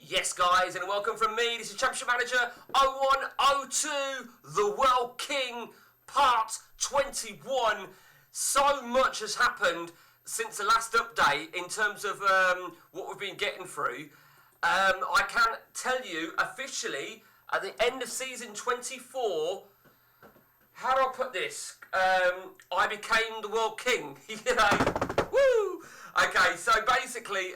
Yes, guys, and welcome from me. This is Championship Manager 0102, the World King, Part 21. So much has happened since the last update in terms of what we've been getting through. I can tell you officially at the end of season 24, how do I put this? I became the World King. Woo! Okay, so basically,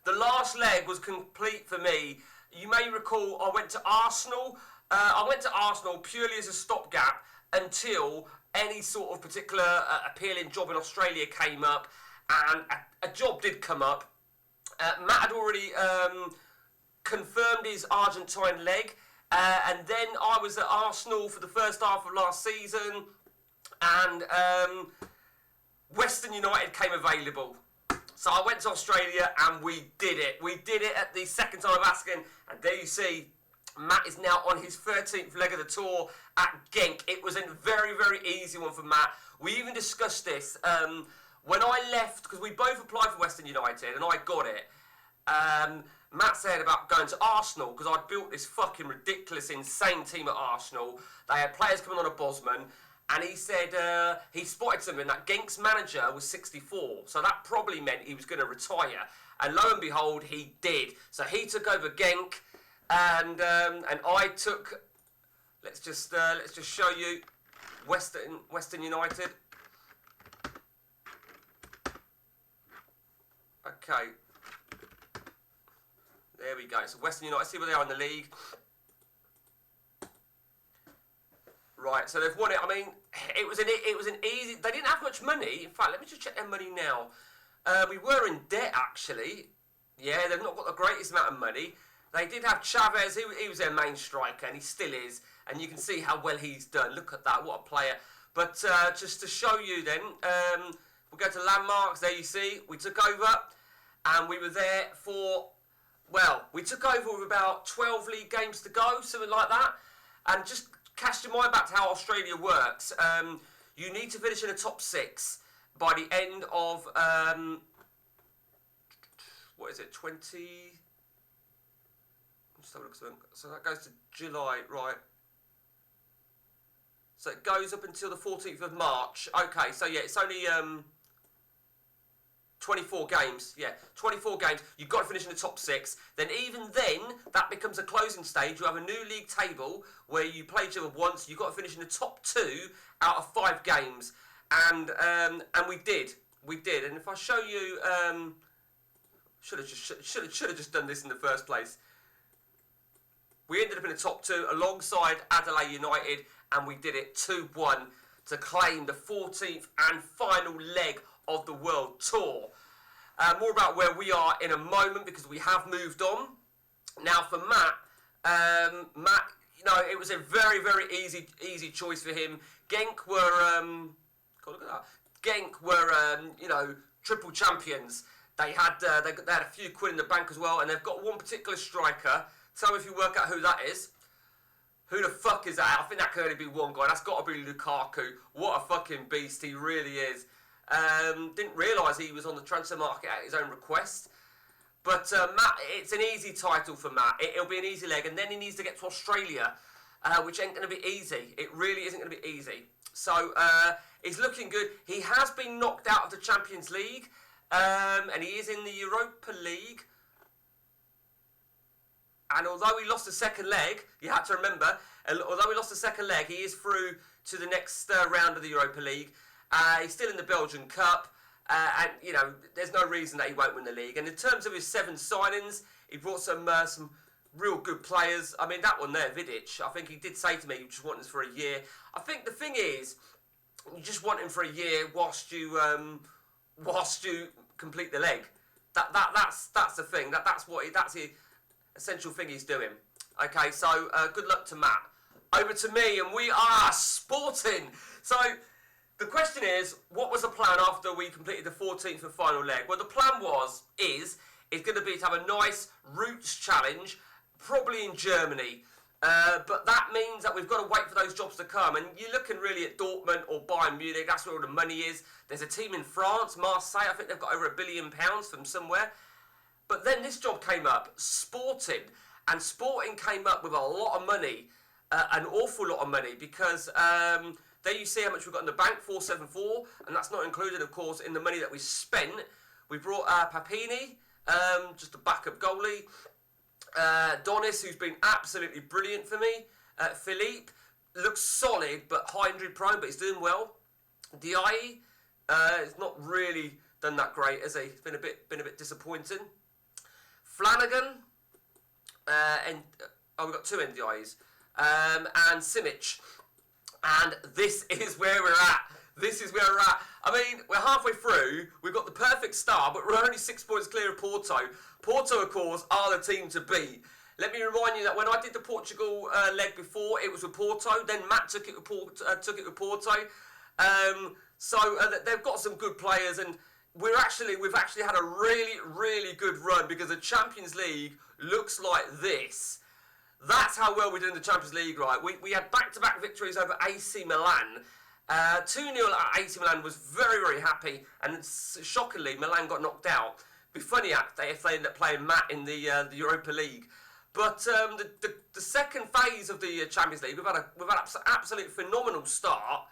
the last leg was complete for me. You may recall I went to Arsenal. I went to Arsenal purely as a stopgap until any sort of particular appealing job in Australia came up, and a job did come up. Matt had already confirmed his Argentine leg, and then I was at Arsenal for the first half of last season, and Western United came available. So I went to Australia and we did it. We did it at the second time of asking, and there you see, Matt is now on his 13th leg of the tour at Genk. It was a very, very easy one for Matt. We even discussed this when I left, because we both applied for Western United and I got it. Matt said about going to Arsenal because I'd built this fucking ridiculous, insane team at Arsenal. They had players coming on a Bosman. And he said he spotted something that Genk's manager was 64, so that probably meant he was going to retire. And lo and behold, he did. So he took over Genk, and I took. Let's just show you Western United. Okay, there we go. So Western United. See where they are in the league. Right, so they've won it. I mean, it was an easy. They didn't have much money. In fact, let me just check their money now. We were in debt actually. Yeah, they've not got the greatest amount of money. They did have Chavez. He was their main striker, and he still is. And you can see how well he's done. Look at that, what a player. But just to show you, then we'll go to landmarks. There you see, we took over, and we were there for. Well, we took over with about 12 league games to go, something like that, and just. Cast your mind back to how Australia works. You need to finish in the top 6 by the end of what is it? 20. Just have a look. So that goes to July, right? So it goes up until the 14th of March. Okay, so yeah, it's only 24 games, yeah, 24 games. You've got to finish in the top 6. Then even then, that becomes a closing stage. You have a new league table where you play each other once. You've got to finish in the top 2 out of 5 games, and we did. And if I show you, should have just done this in the first place. We ended up in the top 2 alongside Adelaide United, and we did it 2-1 to claim the 14th and final leg of the World Tour. More about where we are in a moment because we have moved on. Now for Matt, you know, it was a very, very easy choice for him. Genk were, God, look at that. Genk were, you know, triple champions. They had a few quid in the bank as well, and they've got one particular striker. Tell me if you work out who that is. Who the fuck is that? I think that can only be one guy. That's got to be Lukaku. What a fucking beast he really is. Didn't realise he was on the transfer market at his own request. But Matt, it's an easy title for Matt. It'll be an easy leg, and then he needs to get to Australia, which ain't going to be easy. It really isn't going to be easy. So he's looking good. He has been knocked out of the Champions League, and he is in the Europa League. And although he lost the second leg, you have to remember, although he lost the second leg, he is through to the next round of the Europa League. He's still in the Belgian Cup, and you know there's no reason that he won't win the league. And in terms of his 7 signings, he brought some real good players. I mean that one there, Vidic. I think he did say to me, "You just want this for a year." I think the thing is, you just want him for a year whilst you complete the leg. That's the thing. That's the essential thing he's doing. Okay, so good luck to Matt. Over to me, and we are sporting. So. The question is, what was the plan after we completed the 14th and final leg? Well, the plan is going to be to have a nice roots challenge, probably in Germany. But that means that we've got to wait for those jobs to come. And you're looking really at Dortmund or Bayern Munich. That's where all the money is. There's a team in France, Marseille. I think they've got over £1 billion from somewhere. But then this job came up, Sporting, and Sporting came up with a lot of money, an awful lot of money, because there you see how much we've got in the bank, 474, and that's not included, of course, in the money that we spent. We brought Papini, just a backup goalie, Donis, who's been absolutely brilliant for me, Philippe, looks solid, but high injury prone, but he's doing well. Diaye, has not really done that great, has he? It's been a bit disappointing. Flanagan, we've got two NDIs, and Simic, and this is where we're at. I mean, we're halfway through. We've got the perfect start, but we're only 6 points clear of Porto. Porto, of course, are the team to beat. Let me remind you that when I did the Portugal leg before, it was with Porto. Then Matt took it with Porto. So they've got some good players, and we've actually had a really, really good run, because the Champions League looks like this. That's how well we did in the Champions League, right? We had back-to-back victories over AC Milan. 2-0 at AC Milan, was very, very happy, and shockingly, Milan got knocked out. Be funny if they end up playing Matt in the Europa League. But the second phase of the Champions League, we've had an absolute phenomenal start.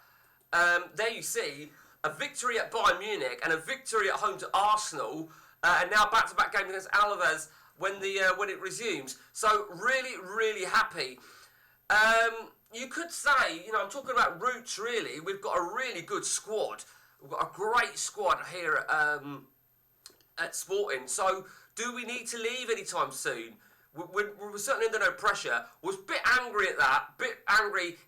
There you see a victory at Bayern Munich and a victory at home to Arsenal, and now back-to-back game against Alaves when it resumes. So really, really happy. You could say, I'm talking about roots, really. We've got a really good squad. We've got a great squad here at Sporting. So do we need to leave anytime soon? We're certainly under no pressure. Was a bit angry at that,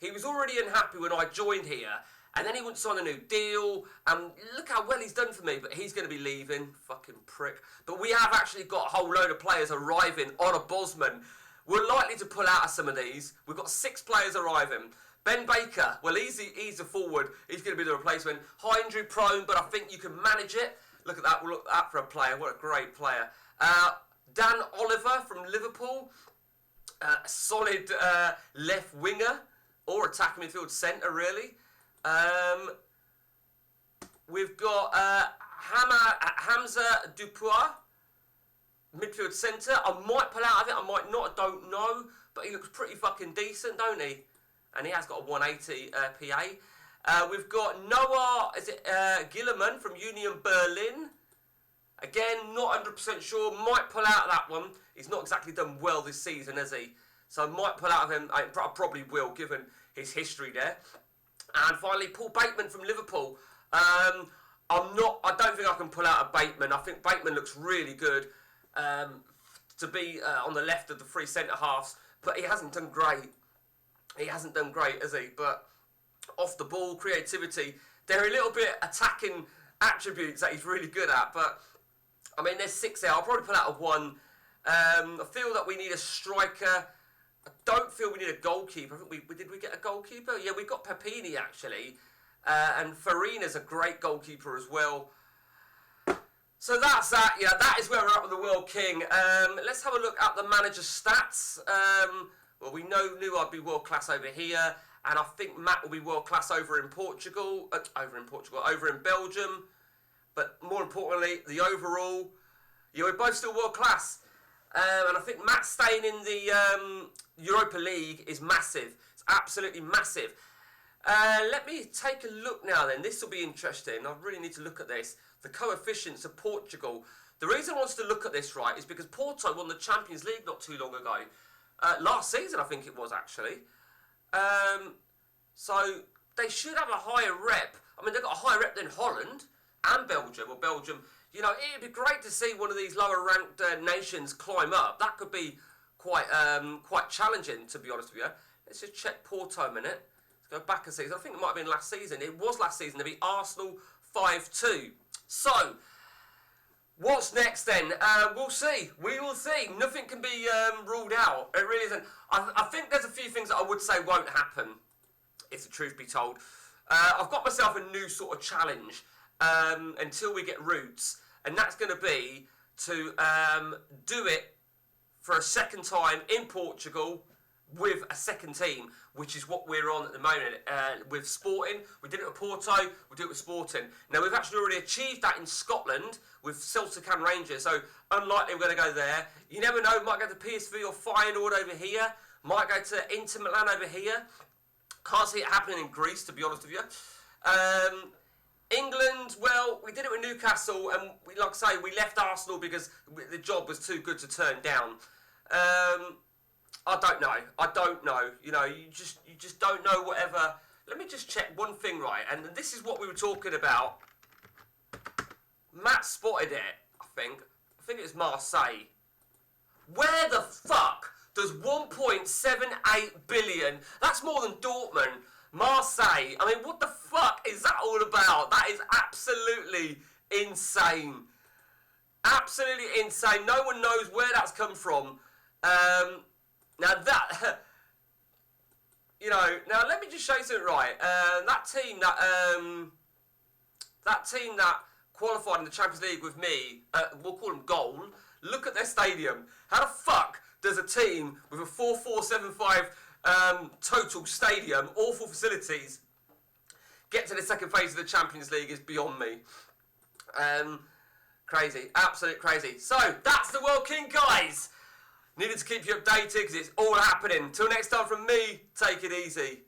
He was already unhappy when I joined here, and then he wouldn't sign a new deal, and look how well he's done for me, but he's going to be leaving, fucking prick. But we have actually got a whole load of players arriving on a Bosman. We're likely to pull out of some of these. We've got 6 players arriving. Ben Baker, well, he's a forward. He's going to be the replacement. High injury prone, but I think you can manage it. Look at that. We'll look at that for a player. What a great player. Dan Oliver from Liverpool. Solid left winger or attacking midfield centre, really. We've got Hamza Dupois, midfield centre. I might pull out of it, I might not, I don't know. But he looks pretty fucking decent, don't he? And he has got a 180 PA. We've got Noah, Gillerman from Union Berlin. Again, not 100% sure. Might pull out of that one. He's not exactly done well this season, has he? So I might pull out of him. I probably will, given his history there. And finally, Paul Bateman from Liverpool. I don't think I can pull out of Bateman. I think Bateman looks really good to be on the left of the 3 centre halves, but he hasn't done great. Has he? But off the ball, creativity, they're a little bit attacking attributes that he's really good at. But I mean, there's 6 there. I'll probably pull out of 1. I feel that we need a striker. I don't feel we need a goalkeeper. I think did we get a goalkeeper? Yeah, we got Papini actually, and Farina's a great goalkeeper as well. So that's that. Yeah, that is where we're at with the World King. Let's have a look at the manager's stats. Well, we knew I'd be world class over here, and I think Matt will be world class over in Belgium. But more importantly, the overall, we're both still world class. And I think Matt staying in the Europa League is massive. It's absolutely massive. Let me take a look now then. This will be interesting. I really need to look at this. The coefficients of Portugal. The reason I want to look at this, right, is because Porto won the Champions League not too long ago. Last season, I think it was, actually. So they should have a higher rep. I mean, they've got a higher rep than Holland and Belgium. Or Belgium. It'd be great to see one of these lower-ranked nations climb up. That could be quite challenging, to be honest with you. Let's just check Porto a minute. Let's go back a season. I think it might have been last season. It was last season. They beat Arsenal 5-2. So, what's next then? We'll see. We will see. Nothing can be ruled out. It really isn't. I think there's a few things that I would say won't happen, if the truth be told. I've got myself a new sort of challenge until we get roots. And that's going to be to do it for a second time in Portugal, with a second team, which is what we're on at the moment with Sporting. We did it with Porto, we do it with Sporting. Now, we've actually already achieved that in Scotland with Celtic and Rangers, so unlikely we're going to go there. You never know, might go to PSV or Feyenoord over here, might go to Inter Milan over here. Can't see it happening in Greece, to be honest with you. England, well, we did it with Newcastle, and like I say, we left Arsenal because the job was too good to turn down. I don't know. You know, you just don't know whatever. Let me just check one thing, right? And this is what we were talking about. Matt spotted it, I think it was Marseille. Where the fuck does 1.78 billion, that's more than Dortmund, Marseille, I mean, what the fuck is that all about? That is absolutely insane. Absolutely insane. No one knows where that's come from. Now that, you know, now let me just show you something, right. That team that qualified in the Champions League with me, we'll call them Goal, look at their stadium. How the fuck does a team with a 4,475 total stadium, awful facilities, get to the second phase of the Champions League is beyond me. Crazy, absolute crazy. So, that's the World King, guys. Needed to keep you updated because it's all happening. Till next time from me, take it easy.